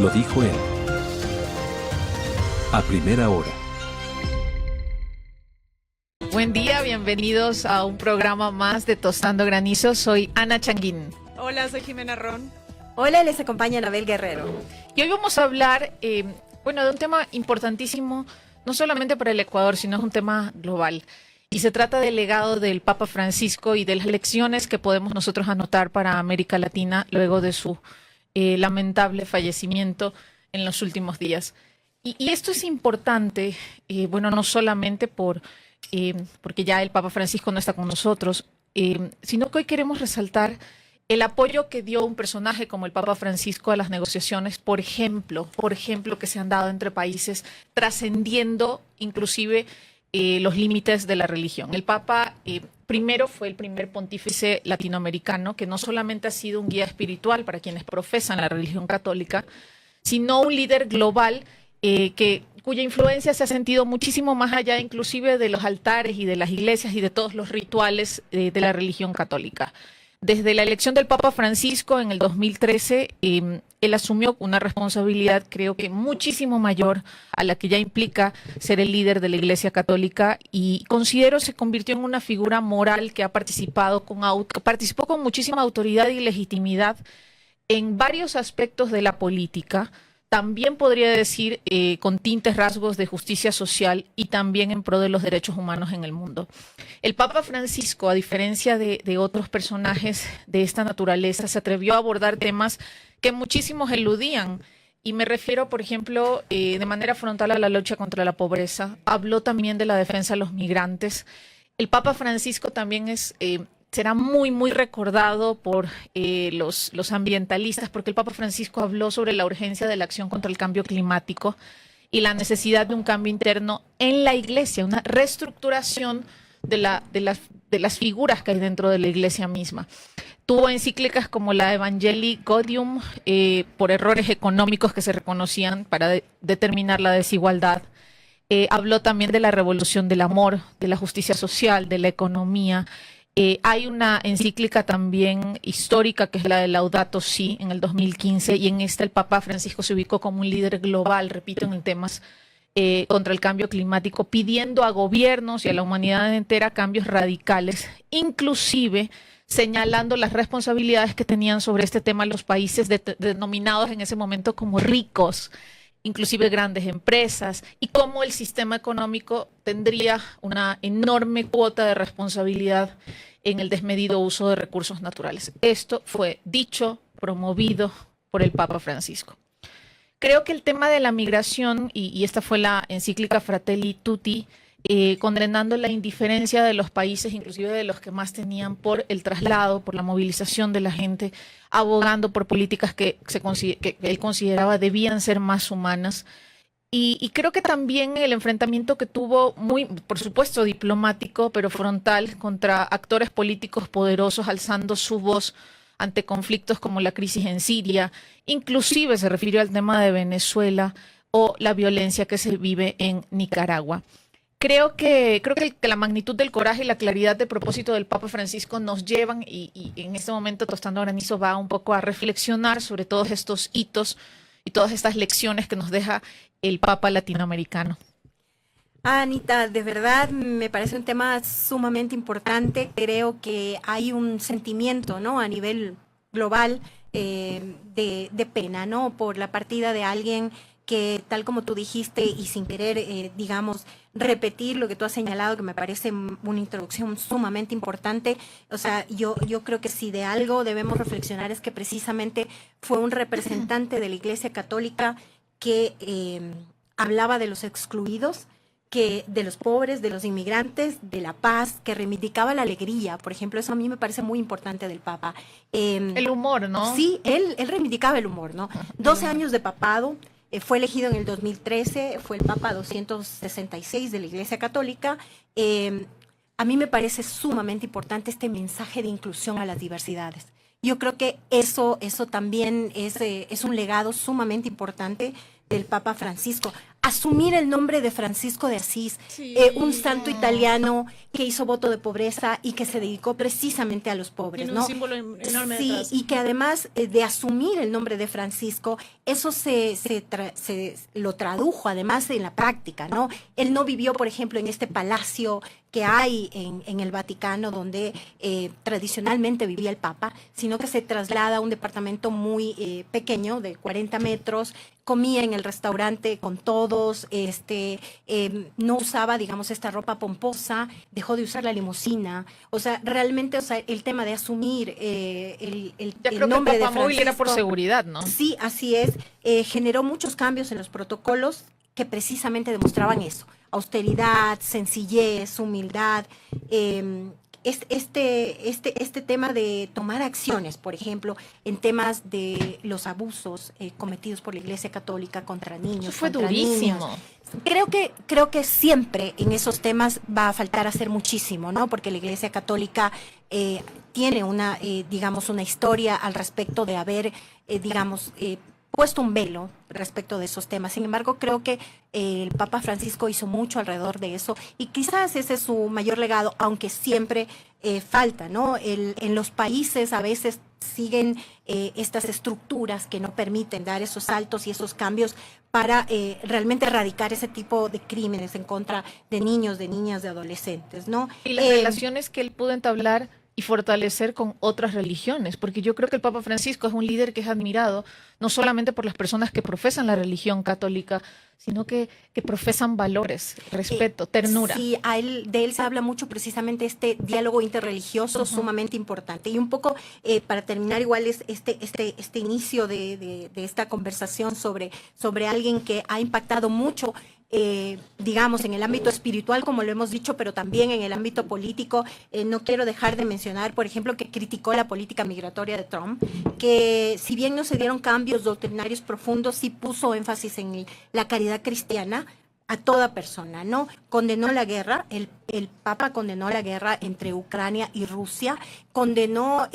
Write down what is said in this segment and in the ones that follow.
Lo dijo él. A primera hora. Buen día, bienvenidos a un programa más de Tostando Granizo. Soy Ana Changuín. Hola, soy Jimena Ron. Hola, les acompaña Anabel Guerrero. Y hoy vamos a hablar, de un tema importantísimo, no solamente para el Ecuador, sino es un tema global. Y se trata del legado del Papa Francisco y de las lecciones que podemos nosotros anotar para América Latina luego de su lamentable fallecimiento en los últimos días. Y esto es importante, no solamente porque ya el Papa Francisco no está con nosotros, sino que hoy queremos resaltar el apoyo que dio un personaje como el Papa Francisco a las negociaciones, por ejemplo, que se han dado entre países, trascendiendo inclusive los límites de la religión. El Papa primero fue el primer pontífice latinoamericano que no solamente ha sido un guía espiritual para quienes profesan la religión católica, sino un líder global cuya influencia se ha sentido muchísimo más allá inclusive de los altares y de las iglesias y de todos los rituales de la religión católica. Desde la elección del Papa Francisco en el 2013, él asumió una responsabilidad creo que muchísimo mayor a la que ya implica ser el líder de la Iglesia Católica, y considero se convirtió en una figura moral que ha participó con muchísima autoridad y legitimidad en varios aspectos de la política. También podría decir con tintes rasgos de justicia social y también en pro de los derechos humanos en el mundo. El Papa Francisco, a diferencia de otros personajes de esta naturaleza, se atrevió a abordar temas que muchísimos eludían. Y me refiero, por ejemplo, de manera frontal a la lucha contra la pobreza. Habló también de la defensa de los migrantes. El Papa Francisco también será muy, muy recordado por los ambientalistas, porque el Papa Francisco habló sobre la urgencia de la acción contra el cambio climático y la necesidad de un cambio interno en la Iglesia, una reestructuración de las figuras que hay dentro de la Iglesia misma. Tuvo encíclicas como la Evangelii Gaudium por errores económicos que se reconocían para determinar la desigualdad. Habló también de la revolución del amor, de la justicia social, de la economía. Hay una encíclica también histórica que es la de Laudato Si en el 2015, y en esta el Papa Francisco se ubicó como un líder global, repito, en temas contra el cambio climático, pidiendo a gobiernos y a la humanidad entera cambios radicales, inclusive señalando las responsabilidades que tenían sobre este tema los países denominados en ese momento como ricos, inclusive grandes empresas, y cómo el sistema económico tendría una enorme cuota de responsabilidad en el desmedido uso de recursos naturales. Esto fue dicho, promovido por el Papa Francisco. Creo que el tema de la migración, y esta fue la encíclica Fratelli Tutti, condenando la indiferencia de los países, inclusive de los que más tenían, por el traslado, por la movilización de la gente, abogando por políticas que él consideraba debían ser más humanas. Y creo que también el enfrentamiento que tuvo, muy, por supuesto, diplomático, pero frontal, contra actores políticos poderosos alzando su voz ante conflictos como la crisis en Siria, inclusive se refirió al tema de Venezuela o la violencia que se vive en Nicaragua. Creo que la magnitud del coraje y la claridad de propósito del Papa Francisco nos llevan, y en este momento Tostando Granizo va un poco a reflexionar sobre todos estos hitos y todas estas lecciones que nos deja el Papa latinoamericano. Anita, de verdad me parece un tema sumamente importante. Creo que hay un sentimiento, ¿no?, a nivel global de pena, ¿no?, por la partida de alguien que, tal como tú dijiste, y sin querer, repetir lo que tú has señalado, que me parece una introducción sumamente importante. O sea, yo creo que si de algo debemos reflexionar es que precisamente fue un representante de la Iglesia Católica que hablaba de los excluidos, de los pobres, de los inmigrantes, de la paz, que reivindicaba la alegría. Por ejemplo, eso a mí me parece muy importante del Papa. El humor, ¿no? Sí, él reivindicaba el humor, ¿no? 12 años de papado. Fue elegido en el 2013, fue el Papa 266 de la Iglesia Católica. A mí me parece sumamente importante este mensaje de inclusión a las diversidades. Yo creo que eso también es un legado sumamente importante del Papa Francisco. asumir el nombre de Francisco de Asís, Sí. un santo italiano que hizo voto de pobreza y que se dedicó precisamente a los pobres, Tiene ¿no? un símbolo enorme Sí, detrás. y que además de asumir el nombre de Francisco, eso se lo tradujo además en la práctica, ¿no? Él no vivió, por ejemplo, en este palacio que hay en el Vaticano, donde tradicionalmente vivía el Papa, sino que se traslada a un departamento muy pequeño, de 40 metros, comía en el restaurante con todos, no usaba, digamos, esta ropa pomposa, dejó de usar la limusina, o sea, realmente, o sea, el tema de asumir Ya el creo que el nombre de Papamóvil era por Francisco, seguridad, ¿no? sí, así es, generó muchos cambios en los protocolos que precisamente demostraban eso, austeridad, sencillez, humildad, este tema de tomar acciones, por ejemplo, en temas de los abusos cometidos por la Iglesia Católica contra niños, Eso fue contra durísimo. niñas. Creo que siempre en esos temas va a faltar hacer muchísimo, ¿no? Porque la Iglesia Católica tiene digamos, una historia al respecto de haber, digamos, puesto un velo respecto de esos temas. Sin embargo, creo que el Papa Francisco hizo mucho alrededor de eso y quizás ese es su mayor legado, aunque siempre falta, ¿no? En los países a veces siguen estas estructuras que no permiten dar esos saltos y esos cambios para realmente erradicar ese tipo de crímenes en contra de niños, de niñas, de adolescentes, ¿no? Y las relaciones que él pudo entablar y fortalecer con otras religiones, porque yo creo que el Papa Francisco es un líder que es admirado no solamente por las personas que profesan la religión católica, sino que profesan valores, respeto, ternura. Sí, de él se habla mucho precisamente este diálogo interreligioso sumamente importante. Y un poco para terminar igual es este inicio de esta conversación sobre alguien que ha impactado mucho, digamos, en el ámbito espiritual, como lo hemos dicho, pero también en el ámbito político. No quiero dejar de mencionar, por ejemplo, que criticó la política migratoria de Trump, que si bien no se dieron cambios doctrinarios profundos, sí puso énfasis en la caridad cristiana a toda persona, ¿no? Condenó la guerra, el Papa condenó la guerra entre Ucrania y Rusia, condenó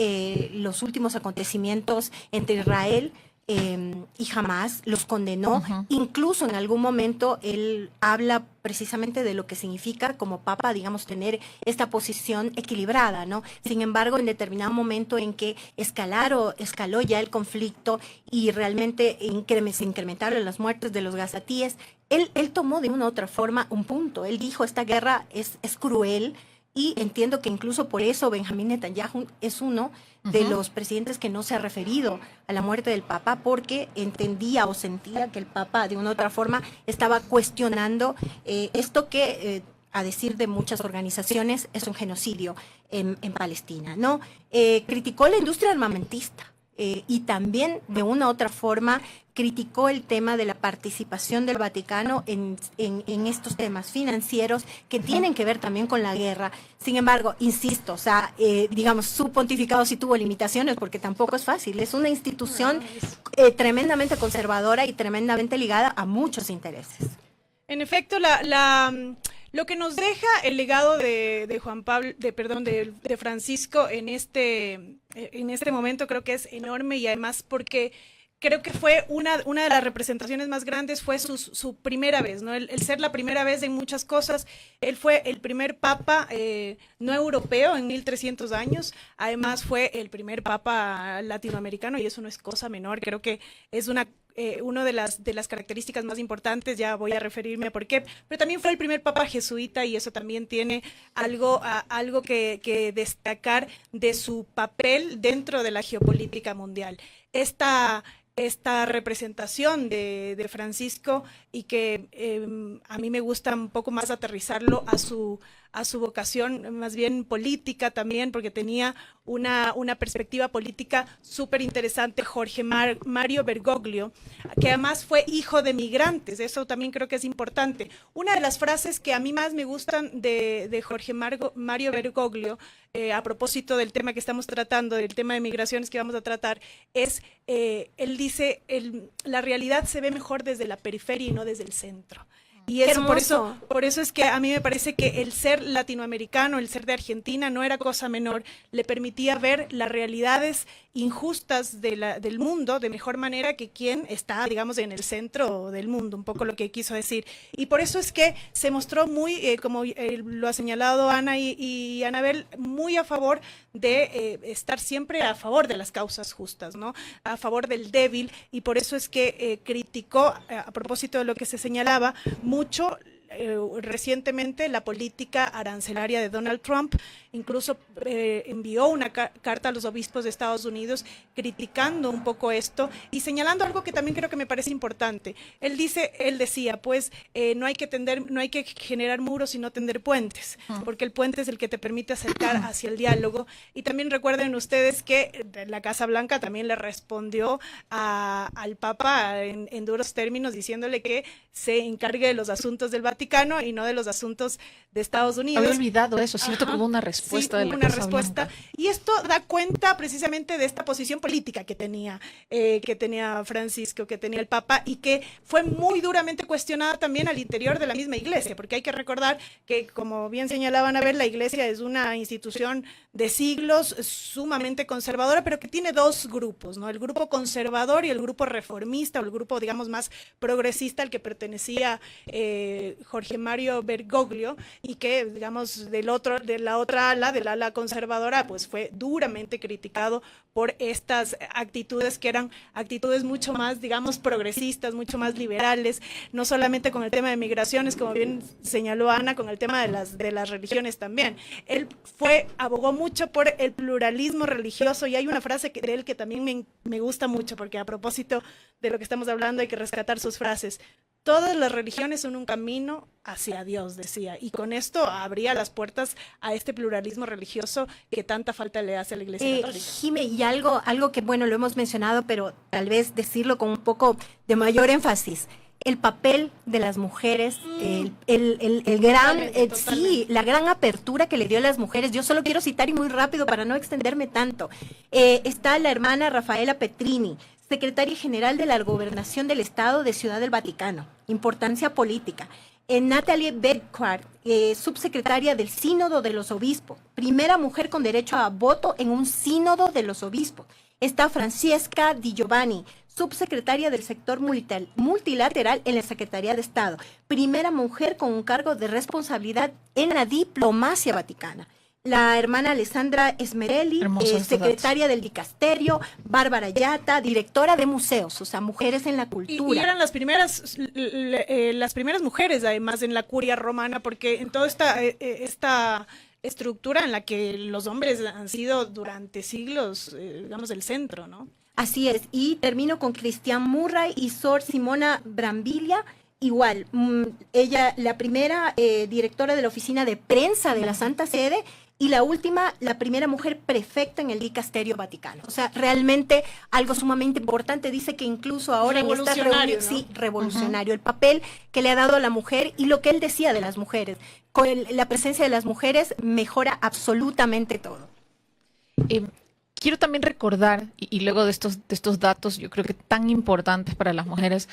los últimos acontecimientos entre Israel y Hamas, los condenó. Incluso en algún momento él habla precisamente de lo que significa como Papa, digamos, tener esta posición equilibrada, ¿no? Sin embargo, en determinado momento en que escaló ya el conflicto y realmente se incrementaron las muertes de los gazatíes, él tomó de una u otra forma un punto. Él dijo, esta guerra es cruel, y entiendo que incluso por eso Benjamín Netanyahu es uno de los presidentes que no se ha referido a la muerte del Papa, porque entendía o sentía que el Papa de una u otra forma estaba cuestionando esto que, a decir de muchas organizaciones, es un genocidio en Palestina, ¿no? Criticó la industria armamentista. Y también de una u otra forma criticó el tema de la participación del Vaticano en estos temas financieros que tienen que ver también con la guerra. Sin embargo, insisto, o sea, digamos, su pontificado sí tuvo limitaciones porque tampoco es fácil. Es una institución tremendamente conservadora y tremendamente ligada a muchos intereses. En efecto, lo que nos deja el legado de Juan Pablo, de Francisco en este momento creo que es enorme, y además porque creo que fue una de las representaciones más grandes, fue su primera vez, ¿no? El ser la primera vez en muchas cosas. Él fue el primer papa no europeo en 1300 años, además fue el primer papa latinoamericano, y eso no es cosa menor. Creo que es una de las características más importantes, ya voy a referirme a por qué, pero también fue el primer papa jesuita, y eso también tiene algo que destacar de su papel dentro de la geopolítica mundial. Esta representación de Francisco, y que a mí me gusta un poco más aterrizarlo a su vocación más bien política también, porque tenía una perspectiva política súper interesante. Jorge Mario Bergoglio, que además fue hijo de migrantes, eso también creo que es importante. Una de las frases que a mí más me gustan de Jorge Mario Bergoglio, a propósito del tema que estamos tratando, del tema de migraciones que vamos a tratar, es, él dice, la realidad se ve mejor desde la periferia y no desde el centro. Y eso, Hermoso. por eso es que a mí me parece que el ser latinoamericano, el ser de Argentina, no era cosa menor. Le permitía ver las realidades injustas del mundo de mejor manera que quien está, digamos, en el centro del mundo, un poco lo que quiso decir. Y por eso es que se mostró muy, como lo ha señalado Ana y Anabel, muy a favor de estar siempre a favor de las causas justas, ¿no? A favor del débil, y por eso es que criticó, a propósito de lo que se señalaba, mucho recientemente la política arancelaria de Donald Trump. Incluso envió una carta a los obispos de Estados Unidos criticando un poco esto y señalando algo que también creo que me parece importante. Él decía, pues no hay que generar muros, sino tender puentes, porque el puente es el que te permite acercar hacia el diálogo. Y también recuerden ustedes que la Casa Blanca también le respondió al Papa en duros términos, diciéndole que se encargue de los asuntos del Vaticano y no de los asuntos de Estados Unidos. Había olvidado eso, ¿cierto? Que hubo una respuesta de la Casa Blanca. Y esto da cuenta precisamente de esta posición política que tenía Francisco, que tenía el Papa, y que fue muy duramente cuestionada también al interior de la misma Iglesia, porque hay que recordar que, como bien señalaban a ver, la Iglesia es una institución de siglos, sumamente conservadora, pero que tiene dos grupos, ¿no? El grupo conservador y el grupo reformista, o el grupo, digamos, más progresista, al que pertenecía Jorge Mario Bergoglio, y que, digamos, del ala conservadora, pues fue duramente criticado por estas actitudes que eran actitudes mucho más, digamos, progresistas, mucho más liberales, no solamente con el tema de migraciones, como bien señaló Ana, con el tema de las religiones también. Él abogó mucho por el pluralismo religioso, y hay una frase de él que también me gusta mucho, porque a propósito de lo que estamos hablando hay que rescatar sus frases. Todas las religiones son un camino hacia Dios, decía, y con esto abría las puertas a este pluralismo religioso que tanta falta le hace a la Iglesia Católica. Jime, y algo que, bueno, lo hemos mencionado, pero tal vez decirlo con un poco de mayor énfasis. El papel de las mujeres, el gran, sí, la gran apertura que le dio a las mujeres. Yo solo quiero citar, y muy rápido para no extenderme tanto, está la hermana Rafaela Petrini, secretaria general de la Gobernación del Estado de Ciudad del Vaticano, importancia política. Natalie Bedquart, subsecretaria del Sínodo de los Obispos, primera mujer con derecho a voto en un Sínodo de los Obispos. Está Francesca Di Giovanni, subsecretaria del sector multilateral en la Secretaría de Estado, primera mujer con un cargo de responsabilidad en la diplomacia vaticana. La hermana Alessandra Esmerelli, secretaria del dicasterio, Bárbara Yata, directora de museos, o sea, mujeres en la cultura. Y eran las primeras mujeres, además, en la curia romana, porque en toda esta estructura en la que los hombres han sido durante siglos, digamos, el centro, ¿no? Así es, y termino con Cristian Murray y Sor Simona Brambilla. Igual, ella, la primera directora de la oficina de prensa de la Santa Sede, y la última, la primera mujer prefecta en el dicasterio vaticano. O sea, realmente algo sumamente importante. Dice que incluso ahora en esta reunión, ¿no? Sí, revolucionario, el papel que le ha dado a la mujer y lo que él decía de las mujeres. Con la presencia de las mujeres mejora absolutamente todo. Quiero también recordar, y luego de estos datos, yo creo que tan importantes para las mujeres,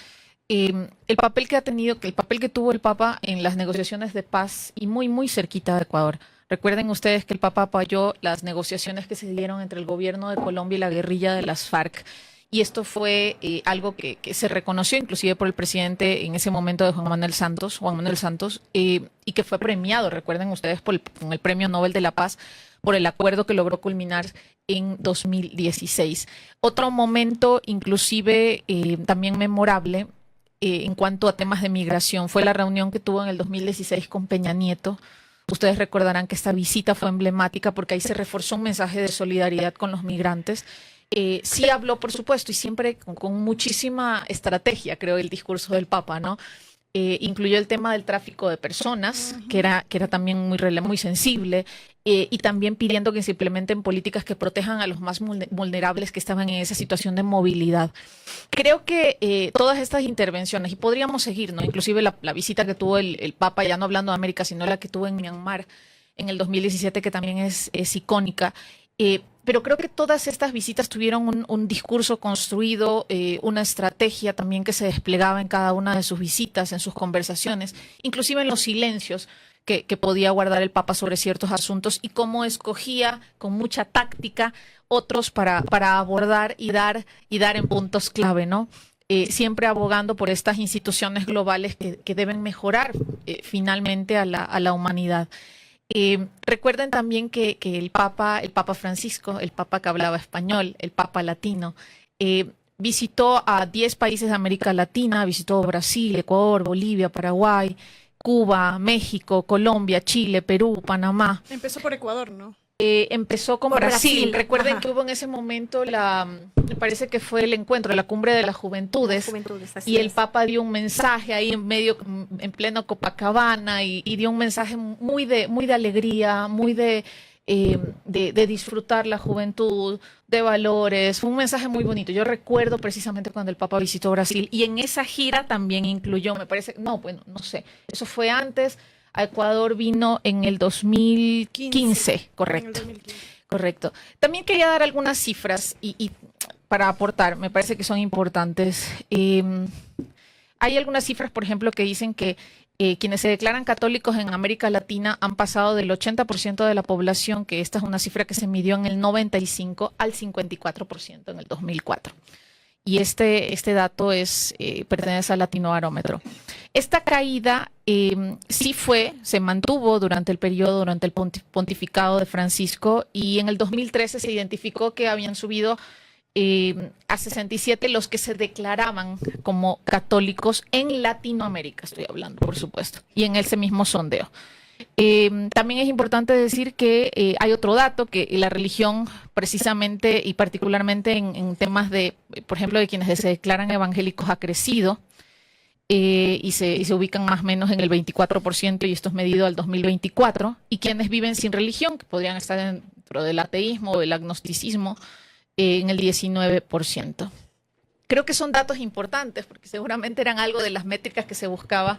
el papel que tuvo el Papa en las negociaciones de paz, y muy, muy cerquita de Ecuador. Recuerden ustedes que el Papa apoyó las negociaciones que se dieron entre el gobierno de Colombia y la guerrilla de las FARC. Y esto fue algo que se reconoció inclusive por el presidente en ese momento de Juan Manuel Santos, y que fue premiado, recuerden ustedes, con el Premio Nobel de la Paz por el acuerdo que logró culminar en 2016. Otro momento inclusive también memorable en cuanto a temas de migración fue la reunión que tuvo en el 2016 con Peña Nieto. Ustedes recordarán que esta visita fue emblemática porque ahí se reforzó un mensaje de solidaridad con los migrantes. Sí habló, por supuesto, y siempre con muchísima estrategia, creo, el discurso del Papa, ¿no? Incluyó el tema del tráfico de personas, que era también muy sensible, y también pidiendo que se implementen políticas que protejan a los más vulnerables que estaban en esa situación de movilidad. Creo que todas estas intervenciones, y podríamos seguir, ¿no? Inclusive la visita que tuvo el Papa, ya no hablando de América, sino la que tuvo en Myanmar en el 2017, que también es icónica, Pero creo que todas estas visitas tuvieron un discurso construido, una estrategia también que se desplegaba en cada una de sus visitas, en sus conversaciones, inclusive en los silencios que podía guardar el Papa sobre ciertos asuntos y cómo escogía con mucha táctica otros para abordar y dar en puntos clave, ¿no? Siempre abogando por estas instituciones globales que deben mejorar finalmente a la humanidad. Recuerden también que el Papa Francisco, el Papa que hablaba español, el Papa latino, visitó a 10 países de América Latina, visitó Brasil, Ecuador, Bolivia, Paraguay, Cuba, México, Colombia, Chile, Perú, Panamá. Empezó por Ecuador, ¿no? Empezó con Brasil. Recuerden Ajá. que hubo en ese momento me parece que fue el encuentro, la cumbre de las juventudes, Así y el es. Papa dio un mensaje ahí en pleno Copacabana y dio un mensaje muy de alegría, muy de disfrutar la juventud, de valores. Fue un mensaje muy bonito. Yo recuerdo precisamente cuando el Papa visitó Brasil y en esa gira también incluyó, me parece, no sé, eso fue antes. A Ecuador vino en el 2015, correcto. En el 2015. Correcto. También quería dar algunas cifras y para aportar, me parece que son importantes. Hay algunas cifras, por ejemplo, que dicen que quienes se declaran católicos en América Latina han pasado del 80% de la población, que esta es una cifra que se midió en el 95, al 54% en el 2004. Y este dato pertenece al Latinobarómetro. Esta caída se mantuvo durante el pontificado de Francisco, y en el 2013 se identificó que habían subido a 67 los que se declaraban como católicos en Latinoamérica, estoy hablando, por supuesto, y en ese mismo sondeo. También es importante decir que hay otro dato, que la religión precisamente y particularmente en temas por ejemplo, de quienes se declaran evangélicos ha crecido y se ubican más o menos en el 24%, y esto es medido al 2024, y quienes viven sin religión, que podrían estar dentro del ateísmo o del agnosticismo, en el 19%. Creo que son datos importantes porque seguramente eran algo de las métricas que se buscaba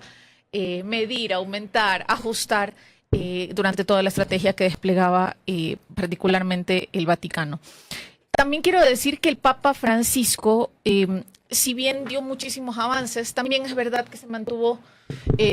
medir, aumentar, ajustar durante toda la estrategia que desplegaba particularmente el Vaticano. También quiero decir que el Papa Francisco, si bien dio muchísimos avances, también es verdad que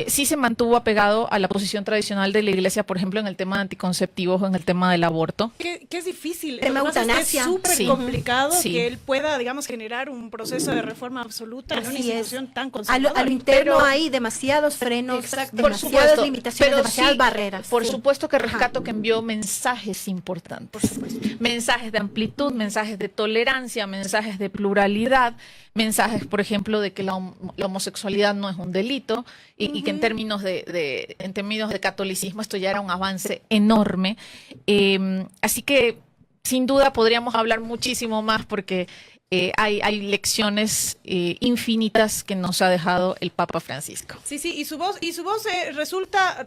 sí se mantuvo apegado a la posición tradicional de la Iglesia, por ejemplo, en el tema de anticonceptivos o en el tema del aborto. Que es difícil. Tema Lo que pasa es que eutanasia. es súper Sí. complicado Sí. que él pueda, digamos, generar un proceso de reforma absoluta en una Así es. institución tan A lo conservadora. interno Pero- hay demasiados frenos, Exacto. Por demasiadas supuesto, limitaciones, pero demasiadas sí, barreras. Por Sí. supuesto que Ajá. rescato que envió mensajes importantes. Por supuesto. Mensajes de amplitud, mensajes de tolerancia, mensajes de pluralidad, mensajes, por ejemplo, de que la homosexualidad no es un delito y que en términos de catolicismo esto ya era un avance enorme. Así que sin duda podríamos hablar muchísimo más porque hay lecciones infinitas que nos ha dejado el Papa Francisco. Sí, y su voz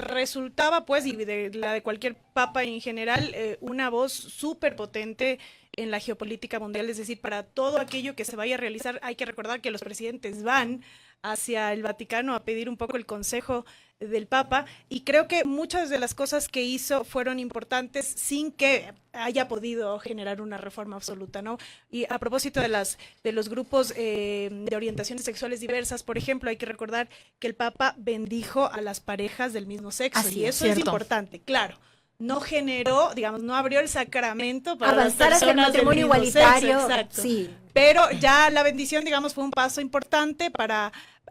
resultaba pues, y de la de cualquier papa en general, una voz súper potente en la geopolítica mundial, es decir, para todo aquello que se vaya a realizar, hay que recordar que los presidentes van hacia el Vaticano a pedir un poco el consejo del Papa, y creo que muchas de las cosas que hizo fueron importantes sin que haya podido generar una reforma absoluta, ¿no? Y a propósito de los grupos de orientaciones sexuales diversas, por ejemplo, hay que recordar que el Papa bendijo a las parejas del mismo sexo, Así y es, eso es cierto. importante, claro. No generó, digamos, no abrió el sacramento para Avanzar las hacia el personas del matrimonio mismo igualitario, sexo, exacto. sí. Pero ya la bendición, digamos, fue un paso importante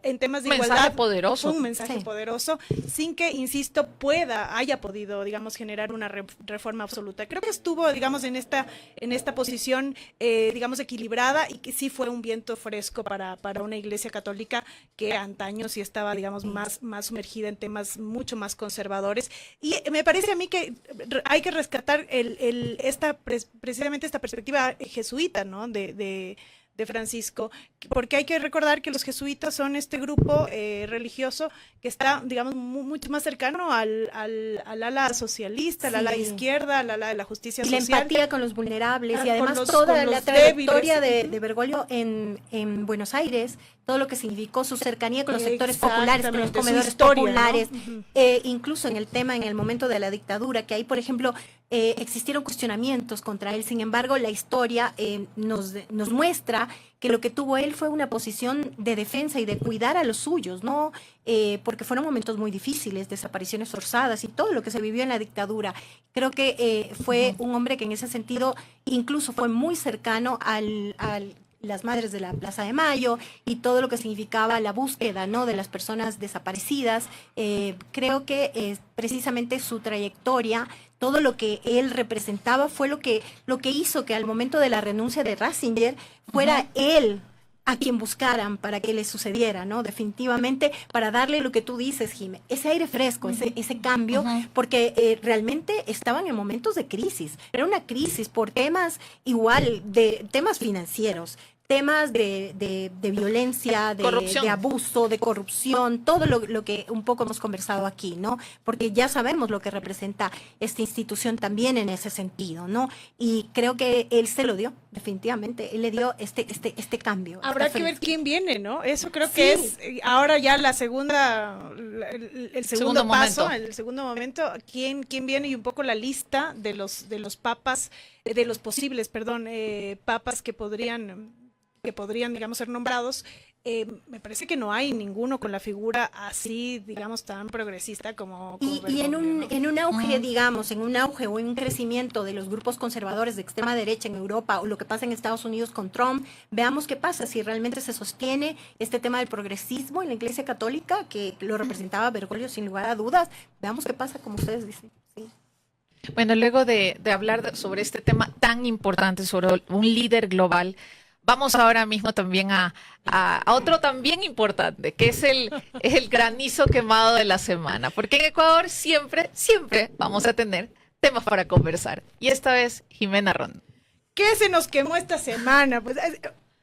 en temas de Un mensaje igualdad. poderoso. Un mensaje Sí. poderoso, sin que, insisto, haya podido, digamos, generar una reforma absoluta. Creo que estuvo, digamos, en esta posición, digamos, equilibrada, y que sí fue un viento fresco para una iglesia católica que antaño sí estaba, digamos, más sumergida en temas mucho más conservadores. Y me parece a mí que hay que rescatar precisamente esta perspectiva jesuita, ¿no? De Francisco, porque hay que recordar que los jesuitas son este grupo religioso que está, digamos, mucho más cercano al ala socialista, al ala Sí. izquierda, al ala de la justicia Y la social. empatía con los vulnerables, y Con además los toda la débiles. trayectoria de Bergoglio en Buenos Aires todo lo que significó su cercanía con los sectores populares, con los Exactamente, su comedores historia, populares, ¿no? incluso en el momento de la dictadura, que ahí, por ejemplo, existieron cuestionamientos contra él. Sin embargo, la historia nos muestra que lo que tuvo él fue una posición de defensa y de cuidar a los suyos, ¿no? Porque fueron momentos muy difíciles, desapariciones forzadas y todo lo que se vivió en la dictadura. Creo que fue un hombre que en ese sentido incluso fue muy cercano al las Madres de la Plaza de Mayo y todo lo que significaba la búsqueda, ¿no?, de las personas desaparecidas. Creo que precisamente su trayectoria, todo lo que él representaba fue lo que hizo que al momento de la renuncia de Ratzinger fuera él a quien buscaran para que le sucediera, ¿no? Definitivamente para darle lo que tú dices, Jimé, ese aire fresco, ese cambio, porque realmente estaban en momentos de crisis. Era una crisis por temas de temas financieros, temas de violencia, de abuso, de corrupción, todo lo que un poco hemos conversado aquí, ¿no? Porque ya sabemos lo que representa esta institución también en ese sentido, ¿no? Y creo que él se lo dio, definitivamente, él le dio este cambio. Habrá que ver quién viene, ¿no? Eso creo que es ahora ya el segundo paso, el segundo momento, quién viene y un poco la lista de los papas, de los posibles, papas que podrían, digamos, ser nombrados. Me parece que no hay ninguno con la figura así, digamos, tan progresista como y en un auge, digamos, en un auge o en un crecimiento de los grupos conservadores de extrema derecha en Europa, o lo que pasa en Estados Unidos con Trump, veamos qué pasa, si realmente se sostiene este tema del progresismo en la Iglesia Católica, que lo representaba Bergoglio sin lugar a dudas. Veamos qué pasa, como ustedes dicen. Sí. Bueno, luego de hablar sobre este tema tan importante, sobre un líder global, vamos ahora mismo también a otro también importante, que es el granizo quemado de la semana. Porque en Ecuador siempre vamos a tener temas para conversar. Y esta vez, Jimena Ron. ¿Qué se nos quemó esta semana? Pues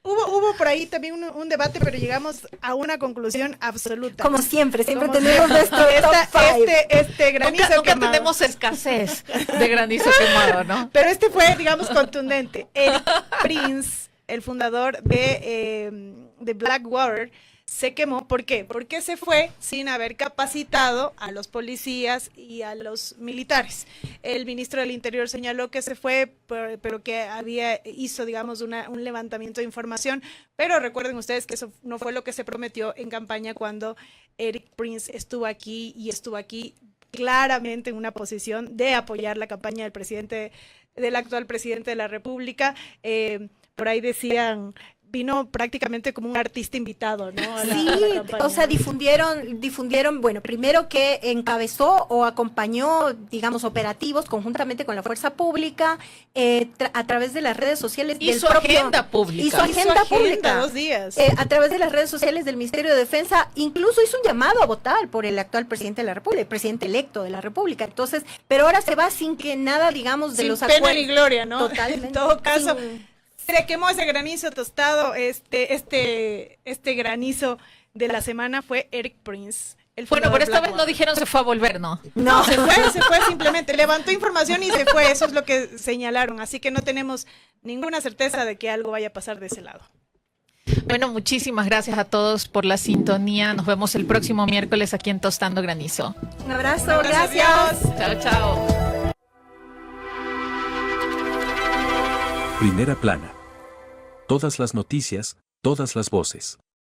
hubo por ahí también un debate, pero llegamos a una conclusión absoluta. Como siempre tenemos nuestro este granizo nunca quemado. tenemos escasez de granizo quemado, ¿no? Pero este fue, digamos, contundente. Eric Prince, el fundador de Blackwater, se quemó. ¿Por qué? Porque se fue sin haber capacitado a los policías y a los militares. El ministro del Interior señaló que se fue, pero que hizo, digamos, un levantamiento de información. Pero recuerden ustedes que eso no fue lo que se prometió en campaña cuando Eric Prince estuvo aquí claramente en una posición de apoyar la campaña del actual presidente de la República. Por ahí decían, vino prácticamente como un artista invitado, ¿no? A la campaña. O sea, difundieron, bueno, primero que encabezó o acompañó, digamos, operativos conjuntamente con la fuerza pública a través de las redes sociales. Hizo agenda pública. Hizo agenda pública 2 días. A través de las redes sociales del Ministerio de Defensa, incluso hizo un llamado a votar por el actual presidente de la República, el presidente electo de la República. Entonces, pero ahora se va sin que nada, digamos, de sin los pena acuerdos. ni gloria, ¿no? Totalmente. En todo caso, se quemó ese granizo tostado. Este granizo de la semana fue Eric Prince. Bueno, pero esta vez no dijeron se fue a volver, ¿no? No, se fue simplemente, levantó información y se fue, eso es lo que señalaron, así que no tenemos ninguna certeza de que algo vaya a pasar de ese lado. Bueno, muchísimas gracias a todos por la sintonía, nos vemos el próximo miércoles aquí en Tostando Granizo. Un abrazo, gracias. Chao, chao. Primera plana. Todas las noticias, todas las voces.